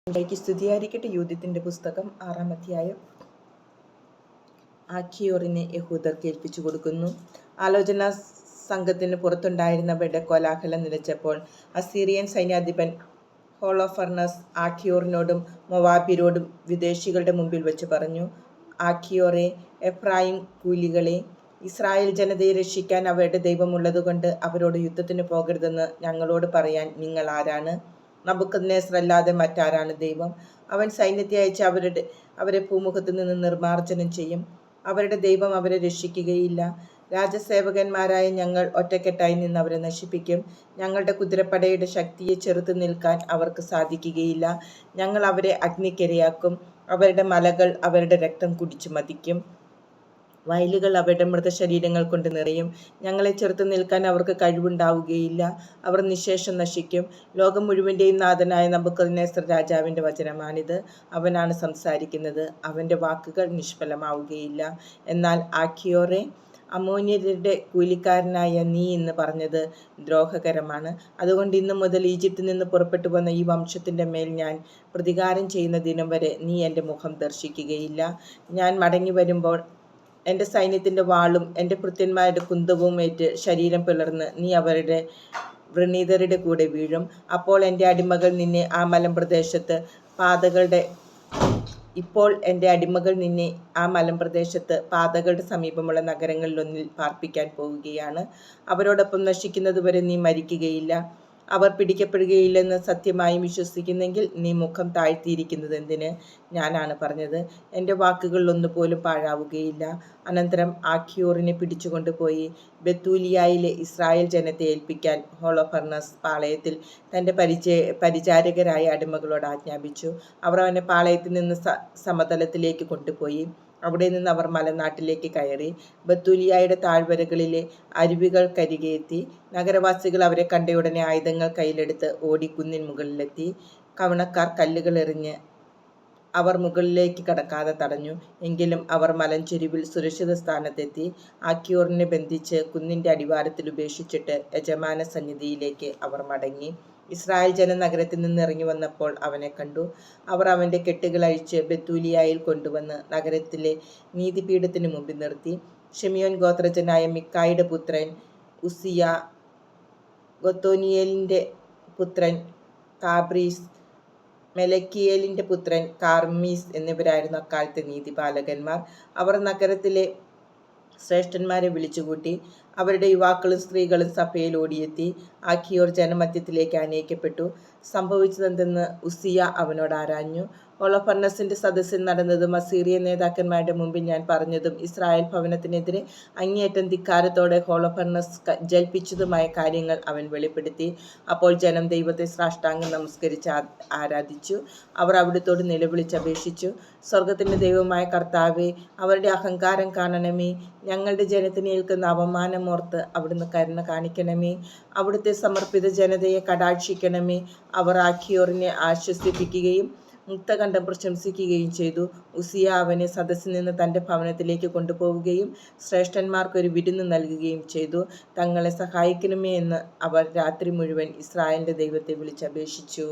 ക്ക് സ്തുതിയായിരിക്കട്ടെ. യൂഥിത്തിന്റെ പുസ്തകം 6-ാം അധ്യായം. ആഖിയോറിനെ യഹൂദർക്ക് ഏൽപ്പിച്ചു കൊടുക്കുന്നു. ആലോചനാ സംഘത്തിന് പുറത്തുണ്ടായിരുന്നവരുടെ കോലാഹലം നിലച്ചപ്പോൾ അസീറിയൻ സൈന്യാധിപൻ ഹോളോഫർണസ് ആഖിയോറിനോടും മൊവാബ്യരോടും വിദേശികളുടെ മുമ്പിൽ വെച്ച് പറഞ്ഞു: ആഖിയോറെ, എഫ്രായിം കൂലികളെ, ഇസ്രായേൽ ജനതയെ രക്ഷിക്കാൻ അവരുടെ ദൈവമുള്ളതുകൊണ്ട് അവരോട് യുദ്ധത്തിന് പോകരുതെന്ന് ഞങ്ങളോട് പറയാൻ നിങ്ങൾ ആരാണ്? നബൂഖദ്നേസറല്ലാതെ മറ്റാരാണ് ദൈവം? അവൻ സൈന്യത്തെ അയച്ച് അവരെ ഭൂമുഖത്ത് നിന്ന് നിർമ്മാർജ്ജനം ചെയ്യും. അവരുടെ ദൈവം അവരെ രക്ഷിക്കുകയില്ല. രാജസേവകന്മാരായ ഞങ്ങൾ ഒറ്റക്കെട്ടായി നിന്ന് അവരെ നശിപ്പിക്കും. ഞങ്ങളുടെ കുതിരപ്പടയുടെ ശക്തിയെ ചെറുത്ത് നിൽക്കാൻ അവർക്ക് സാധിക്കുകയില്ല. ഞങ്ങൾ അവരെ അഗ്നിക്കിരയാക്കും. അവരുടെ മലകൾ അവരുടെ രക്തം കുടിച്ചു മതിക്കും. വയലുകൾ അവരുടെ മൃതശരീരങ്ങൾ കൊണ്ട് നിറയും. ഞങ്ങളെ ചെറുത്ത് നിൽക്കാൻ അവർക്ക് കഴിവുണ്ടാവുകയില്ല. അവർ നിശേഷം നശിക്കും. ലോകം മുഴുവൻ്റെയും നാഥനായ നബൂഖദ്നേസർ രാജാവിൻ്റെ വചനമാണിത്. അവനാണ് സംസാരിക്കുന്നത്. അവൻ്റെ വാക്കുകൾ നിഷ്ഫലമാവുകയില്ല. എന്നാൽ ആഖിയോറെ, അമ്മോന്യരുടെ കൂലിക്കാരനായ നീ ഇന്ന് പറഞ്ഞത് ദ്രോഹകരമാണ്. അതുകൊണ്ട് ഇന്നു മുതൽ ഈജിപ്തിൽ നിന്ന് പുറപ്പെട്ടു വന്ന ഈ വംശത്തിൻ്റെ മേൽ ഞാൻ പ്രതികാരം ചെയ്യുന്ന ദിനം വരെ നീ എൻ്റെ മുഖം ദർശിക്കുകയില്ല. ഞാൻ മടങ്ങി വരുമ്പോൾ എൻ്റെ സൈന്യത്തിൻ്റെ വാളും എൻ്റെ ഭൃത്യന്മാരുടെ കുന്തവും ഏറ്റ് ശരീരം പിളർന്ന് നീ അവരുടെ വ്രണീതരുടെ കൂടെ വീഴും. അപ്പോൾ എൻ്റെ അടിമകൾ നിന്നെ ആ മലമ്പ്രദേശത്ത് പാതകളുടെ സമീപമുള്ള നഗരങ്ങളിലൊന്നിൽ പാർപ്പിക്കാൻ പോവുകയാണ്. അവരോടൊപ്പം നശിക്കുന്നതുവരെ നീ മരിക്കുകയില്ല. അവർ പിടിക്കപ്പെടുകയില്ലെന്ന് സത്യമായും വിശ്വസിക്കുന്നെങ്കിൽ നീ മുഖം താഴ്ത്തിയിരിക്കുന്നത് എന്തിന്? ഞാനാണ് പറഞ്ഞത്. എൻ്റെ വാക്കുകളിലൊന്നുപോലും പാഴാവുകയില്ല. അനന്തരം ആഖിയോറിനെ പിടിച്ചുകൊണ്ടുപോയി ബെത്തൂലിയായിലെ ഇസ്രായേൽ ജനത്തെ ഏൽപ്പിക്കാൻ ഹോളോഫർണസ് പാളയത്തിൽ തൻ്റെ പരിചാരകരായ അടിമകളോട് ആജ്ഞാപിച്ചു. അവർ അവനെ പാളയത്തിൽ നിന്ന് സമതലത്തിലേക്ക് കൊണ്ടുപോയി. അവിടെ നിന്ന് അവർ മലനാട്ടിലേക്ക് കയറി ബത്തൂലിയായുടെ താഴ്വരകളിലെ അരുവികൾക്കരികെ എത്തി. നഗരവാസികൾ അവരെ കണ്ടയുടനെ ആയുധങ്ങൾ കയ്യിലെടുത്ത് ഓടി കുന്നിൻ മുകളിലെത്തി. കവണക്കാർ കല്ലുകൾ എറിഞ്ഞ് അവർ മുകളിലേക്ക് കടക്കാതെ തടഞ്ഞു. എങ്കിലും അവർ മലഞ്ചെരിവിൽ സുരക്ഷിത സ്ഥാനത്തെത്തി. ആഖിയോറിനെ ബന്ധിച്ച് കുന്നിൻ്റെ അടിവാരത്തിൽ ഉപേക്ഷിച്ചിട്ട് യജമാന സന്നിധിയിലേക്ക് അവർ മടങ്ങി. ഇസ്രായേൽ ജനം നഗരത്തിൽ നിന്ന് ഇറങ്ങി വന്നപ്പോൾ അവനെ കണ്ടു. അവർ അവൻ്റെ കെട്ടുകൾ അഴിച്ച് ബെത്തൂലിയായിൽ കൊണ്ടുവന്ന് നഗരത്തിലെ നീതിപീഠത്തിന് മുമ്പിൽ നിർത്തി. ഷിമിയോൻ ഗോത്രജനായ മിക്കായുടെ പുത്രൻ ഉസിയ, ഗൊത്തോനിയേലിൻ്റെ പുത്രൻ കാബ്രീസ്, മെലക്കിയേലിൻ്റെ പുത്രൻ കാർമീസ് എന്നിവരായിരുന്നു അക്കാലത്തെ നീതിപാലകന്മാർ. അവർ നഗരത്തിലെ ശ്രേഷ്ഠന്മാരെ വിളിച്ചുകൂട്ടി. അവരുടെ യുവാക്കളും സ്ത്രീകളും സഭയിൽ ഓടിയെത്തി. ആഖിയോർ ജനമധ്യത്തിലേക്ക് ആനയിക്കപ്പെട്ടു. സംഭവിച്ചതെന്തെന്ന് ഉസിയ അവനോട് ആരാഞ്ഞു. ഹോളോഫർണസിൻ്റെ സദസ്സിൽ നടന്നതും അസീറിയൻ നേതാക്കന്മാരുടെ മുമ്പിൽ ഞാൻ പറഞ്ഞതും ഇസ്രായേൽ ഭവനത്തിനെതിരെ അങ്ങേയറ്റം ധിക്കാരത്തോടെ ഹോളോഫർണസ് ജൽപ്പിച്ചതുമായ കാര്യങ്ങൾ അവൻ വെളിപ്പെടുത്തി. അപ്പോൾ ജനം ദൈവത്തെ സാഷ്ടാംഗം നമസ്കരിച്ച് ആരാധിച്ചു. അവർ അവിടുത്തോട് നിലവിളിച്ചപേക്ഷിച്ചു: സ്വർഗത്തിൻ്റെ ദൈവമായ കർത്താവേ, അവരുടെ അഹങ്കാരം കാണണമേ. ഞങ്ങളുടെ ജനത്തിന് ഏൽക്കുന്ന അവമാനമോർത്ത് അവിടുന്ന് കരുണ കാണിക്കണമേ. അവിടുത്തെ സമർപ്പിത ജനതയെ കടാക്ഷിക്കണമേ. അവർ ആഖിയോറിനെ ആശ്വസിപ്പിക്കുകയും മുക്തകണ്ഠം പ്രശംസിക്കുകയും ചെയ്തു. ഉസിയ അവനെ സദസ്സിൽ നിന്ന് തൻ്റെ ഭവനത്തിലേക്ക് കൊണ്ടുപോവുകയും ശ്രേഷ്ഠന്മാർക്കൊരു വിരുന്ന് നൽകുകയും ചെയ്തു. തങ്ങളെ സഹായിക്കണമേ എന്ന് അവർ രാത്രി മുഴുവൻ ഇസ്രായേലിൻ്റെ ദൈവത്തെ വിളിച്ചപേക്ഷിച്ചു.